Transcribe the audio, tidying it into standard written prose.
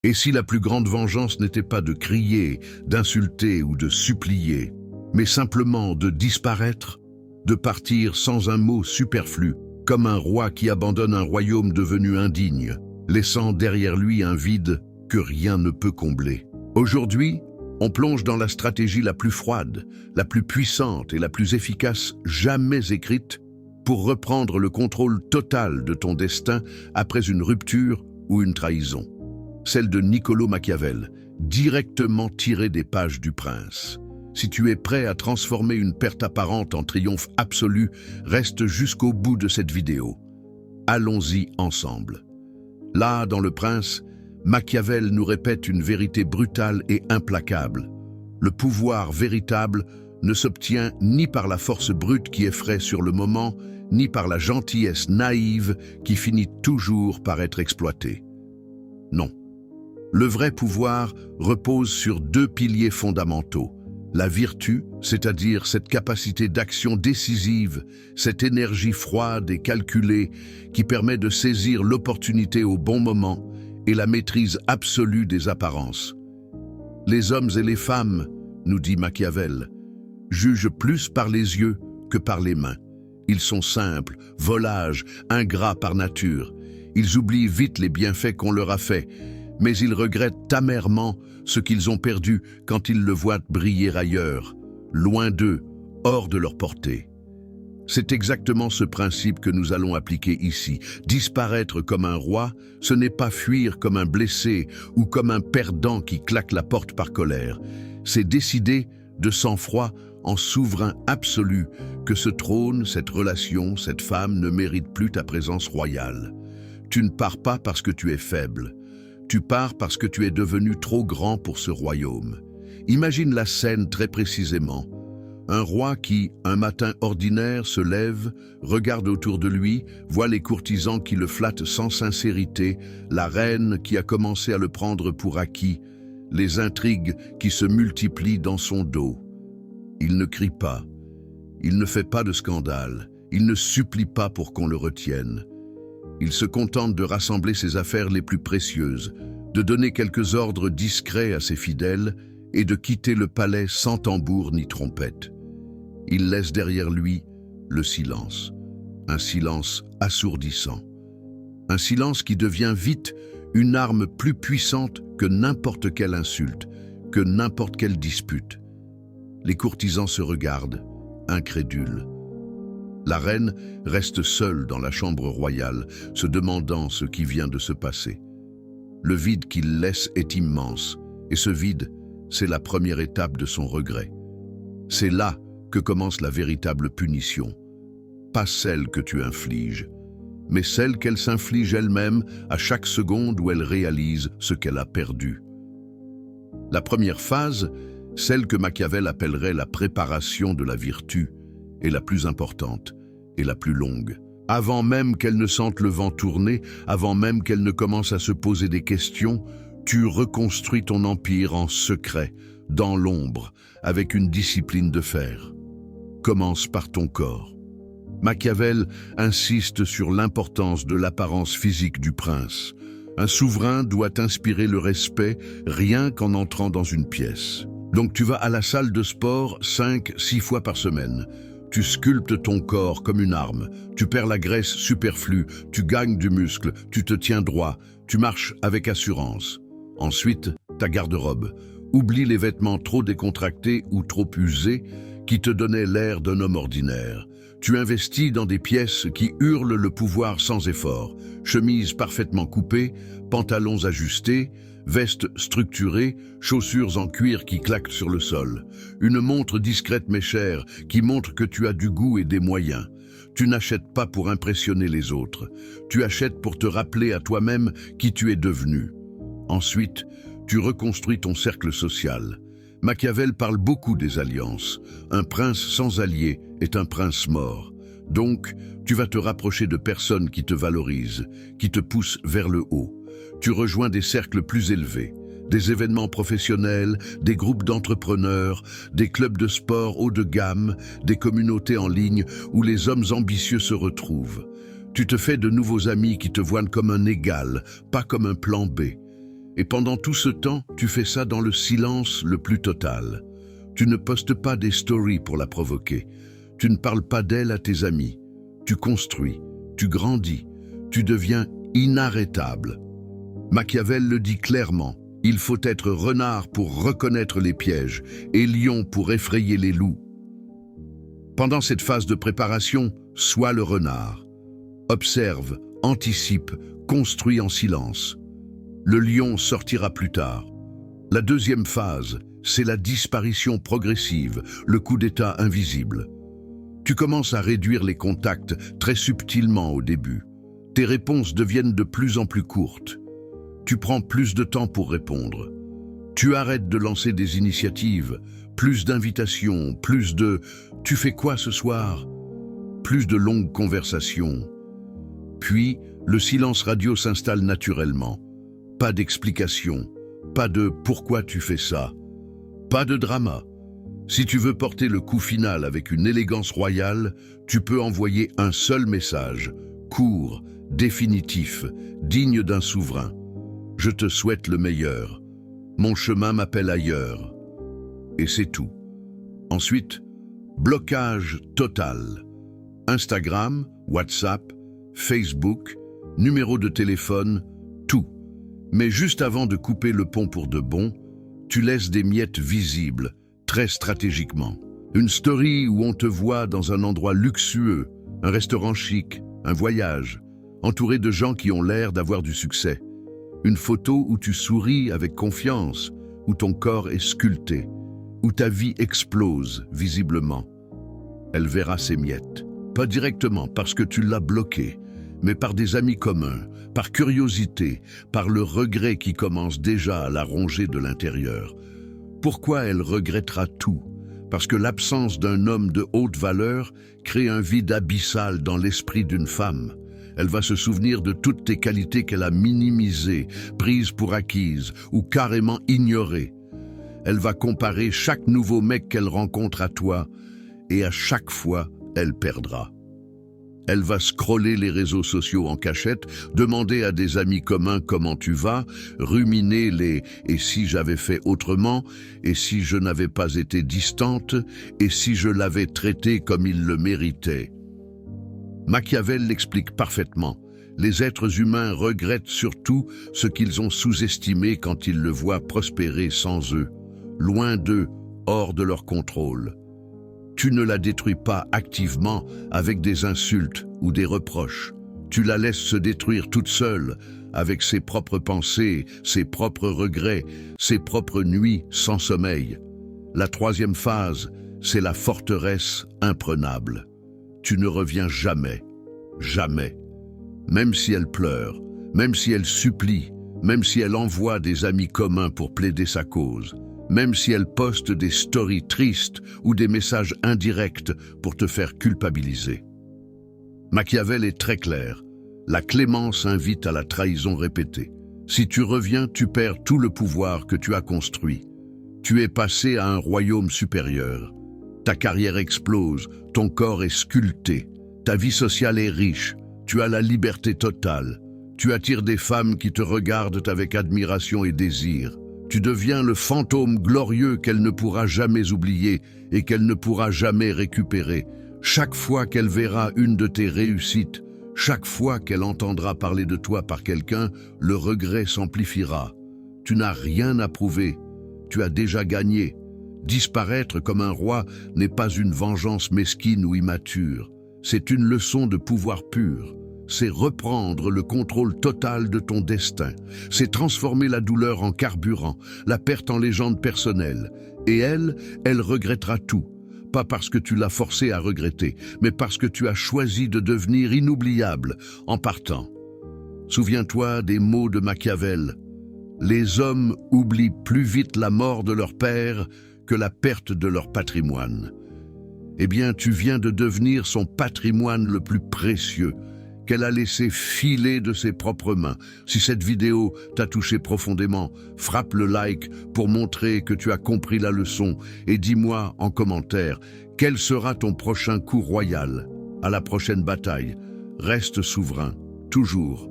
Et si la plus grande vengeance n'était pas de crier, d'insulter ou de supplier, mais simplement de disparaître, de partir sans un mot superflu, comme un roi qui abandonne un royaume devenu indigne, laissant derrière lui un vide que rien ne peut combler. Aujourd'hui, on plonge dans la stratégie la plus froide, la plus puissante et la plus efficace jamais écrite pour reprendre le contrôle total de ton destin après une rupture ou une trahison. Celle de Niccolò Machiavel, directement tirée des pages du Prince. Si tu es prêt à transformer une perte apparente en triomphe absolu, reste jusqu'au bout de cette vidéo. Allons-y ensemble. Là, dans Le Prince, Machiavel nous répète une vérité brutale et implacable. Le pouvoir véritable ne s'obtient ni par la force brute qui effraie sur le moment, ni par la gentillesse naïve qui finit toujours par être exploitée. Non. Le vrai pouvoir repose sur deux piliers fondamentaux. La vertu, c'est-à-dire cette capacité d'action décisive, cette énergie froide et calculée qui permet de saisir l'opportunité au bon moment, et la maîtrise absolue des apparences. Les hommes et les femmes, nous dit Machiavel, jugent plus par les yeux que par les mains. Ils sont simples, volages, ingrats par nature. Ils oublient vite les bienfaits qu'on leur a faits, mais ils regrettent amèrement ce qu'ils ont perdu quand ils le voient briller ailleurs, loin d'eux, hors de leur portée. C'est exactement ce principe que nous allons appliquer ici. Disparaître comme un roi, ce n'est pas fuir comme un blessé ou comme un perdant qui claque la porte par colère. C'est décider de sang-froid en souverain absolu que ce trône, cette relation, cette femme ne mérite plus ta présence royale. Tu ne pars pas parce que tu es faible. Tu pars parce que tu es devenu trop grand pour ce royaume. Imagine la scène très précisément. Un roi qui, un matin ordinaire, se lève, regarde autour de lui, voit les courtisans qui le flattent sans sincérité, la reine qui a commencé à le prendre pour acquis, les intrigues qui se multiplient dans son dos. Il ne crie pas, il ne fait pas de scandale, il ne supplie pas pour qu'on le retienne. Il se contente de rassembler ses affaires les plus précieuses, de donner quelques ordres discrets à ses fidèles et de quitter le palais sans tambour ni trompette. Il laisse derrière lui le silence, un silence assourdissant. Un silence qui devient vite une arme plus puissante que n'importe quelle insulte, que n'importe quelle dispute. Les courtisans se regardent, incrédules. La reine reste seule dans la chambre royale, se demandant ce qui vient de se passer. Le vide qu'il laisse est immense, et ce vide, c'est la première étape de son regret. C'est là que commence la véritable punition. Pas celle que tu infliges, mais celle qu'elle s'inflige elle-même à chaque seconde où elle réalise ce qu'elle a perdu. La première phase, celle que Machiavel appellerait la préparation de la vertu, est la plus importante et la plus longue. Avant même qu'elle ne sente le vent tourner, avant même qu'elle ne commence à se poser des questions, tu reconstruis ton empire en secret, dans l'ombre, avec une discipline de fer. Commence par ton corps. Machiavel insiste sur l'importance de l'apparence physique du prince. Un souverain doit inspirer le respect rien qu'en entrant dans une pièce. Donc tu vas à la salle de sport 5-6 fois par semaine. Tu sculptes ton corps comme une arme. Tu perds la graisse superflue, tu gagnes du muscle, tu te tiens droit, tu marches avec assurance. Ensuite, ta garde-robe. Oublie les vêtements trop décontractés ou trop usés qui te donnaient l'air d'un homme ordinaire. Tu investis dans des pièces qui hurlent le pouvoir sans effort. Chemises parfaitement coupées, pantalons ajustés, vestes structurées, chaussures en cuir qui claquent sur le sol. Une montre discrète mais chère qui montre que tu as du goût et des moyens. Tu n'achètes pas pour impressionner les autres. Tu achètes pour te rappeler à toi-même qui tu es devenu. Ensuite, tu reconstruis ton cercle social. Machiavel parle beaucoup des alliances. Un prince sans alliés est un prince mort. Donc, tu vas te rapprocher de personnes qui te valorisent, qui te poussent vers le haut. Tu rejoins des cercles plus élevés, des événements professionnels, des groupes d'entrepreneurs, des clubs de sport haut de gamme, des communautés en ligne où les hommes ambitieux se retrouvent. Tu te fais de nouveaux amis qui te voient comme un égal, pas comme un plan B. Et pendant tout ce temps, tu fais ça dans le silence le plus total. Tu ne postes pas des stories pour la provoquer. Tu ne parles pas d'elle à tes amis. Tu construis, tu grandis, tu deviens inarrêtable. Machiavel le dit clairement, il faut être renard pour reconnaître les pièges et lion pour effrayer les loups. Pendant cette phase de préparation, sois le renard. Observe, anticipe, construis en silence. Le lion sortira plus tard. La deuxième phase, c'est la disparition progressive, le coup d'état invisible. Tu commences à réduire les contacts très subtilement au début. Tes réponses deviennent de plus en plus courtes. Tu prends plus de temps pour répondre. Tu arrêtes de lancer des initiatives, plus d'invitations, plus de « tu fais quoi ce soir ?» plus de longues conversations. Puis, le silence radio s'installe naturellement. Pas d'explication, pas de « pourquoi tu fais ça ?» pas de drama. Si tu veux porter le coup final avec une élégance royale, tu peux envoyer un seul message, court, définitif, digne d'un souverain. Je te souhaite le meilleur. Mon chemin m'appelle ailleurs. Et c'est tout. Ensuite, blocage total. Instagram, WhatsApp, Facebook, numéro de téléphone, tout. Mais juste avant de couper le pont pour de bon, tu laisses des miettes visibles, très stratégiquement. Une story où on te voit dans un endroit luxueux, un restaurant chic, un voyage, entouré de gens qui ont l'air d'avoir du succès. Une photo où tu souris avec confiance, où ton corps est sculpté, où ta vie explose visiblement. Elle verra ces miettes, pas directement parce que tu l'as bloqué, mais par des amis communs, par curiosité, par le regret qui commence déjà à la ronger de l'intérieur. Pourquoi elle regrettera tout? Parce que l'absence d'un homme de haute valeur crée un vide abyssal dans l'esprit d'une femme. Elle va se souvenir de toutes tes qualités qu'elle a minimisées, prises pour acquises ou carrément ignorées. Elle va comparer chaque nouveau mec qu'elle rencontre à toi et à chaque fois, elle perdra. Elle va scroller les réseaux sociaux en cachette, demander à des amis communs comment tu vas, ruminer les « et si j'avais fait autrement » et si je n'avais pas été distante et si je l'avais traité comme il le méritait. Machiavel l'explique parfaitement. Les êtres humains regrettent surtout ce qu'ils ont sous-estimé quand ils le voient prospérer sans eux, loin d'eux, hors de leur contrôle. Tu ne la détruis pas activement avec des insultes ou des reproches. Tu la laisses se détruire toute seule, avec ses propres pensées, ses propres regrets, ses propres nuits sans sommeil. La troisième phase, c'est la forteresse imprenable. Tu ne reviens jamais, jamais. Même si elle pleure, même si elle supplie, même si elle envoie des amis communs pour plaider sa cause, même si elle poste des stories tristes ou des messages indirects pour te faire culpabiliser. Machiavel est très clair. La clémence invite à la trahison répétée. Si tu reviens, tu perds tout le pouvoir que tu as construit. Tu es passé à un royaume supérieur. Ta carrière explose, ton corps est sculpté, ta vie sociale est riche, tu as la liberté totale. Tu attires des femmes qui te regardent avec admiration et désir. Tu deviens le fantôme glorieux qu'elle ne pourra jamais oublier et qu'elle ne pourra jamais récupérer. Chaque fois qu'elle verra une de tes réussites, chaque fois qu'elle entendra parler de toi par quelqu'un, le regret s'amplifiera. Tu n'as rien à prouver, tu as déjà gagné. Disparaître comme un roi n'est pas une vengeance mesquine ou immature, c'est une leçon de pouvoir pur. C'est reprendre le contrôle total de ton destin. C'est transformer la douleur en carburant, la perte en légende personnelle. Et elle regrettera tout. Pas parce que tu l'as forcée à regretter, mais parce que tu as choisi de devenir inoubliable en partant. Souviens-toi des mots de Machiavel. Les hommes oublient plus vite la mort de leur père que la perte de leur patrimoine. Eh bien, tu viens de devenir son patrimoine le plus précieux, qu'elle a laissé filer de ses propres mains. Si cette vidéo t'a touché profondément, frappe le like pour montrer que tu as compris la leçon et dis-moi en commentaire quel sera ton prochain coup royal. À la prochaine bataille, reste souverain, toujours.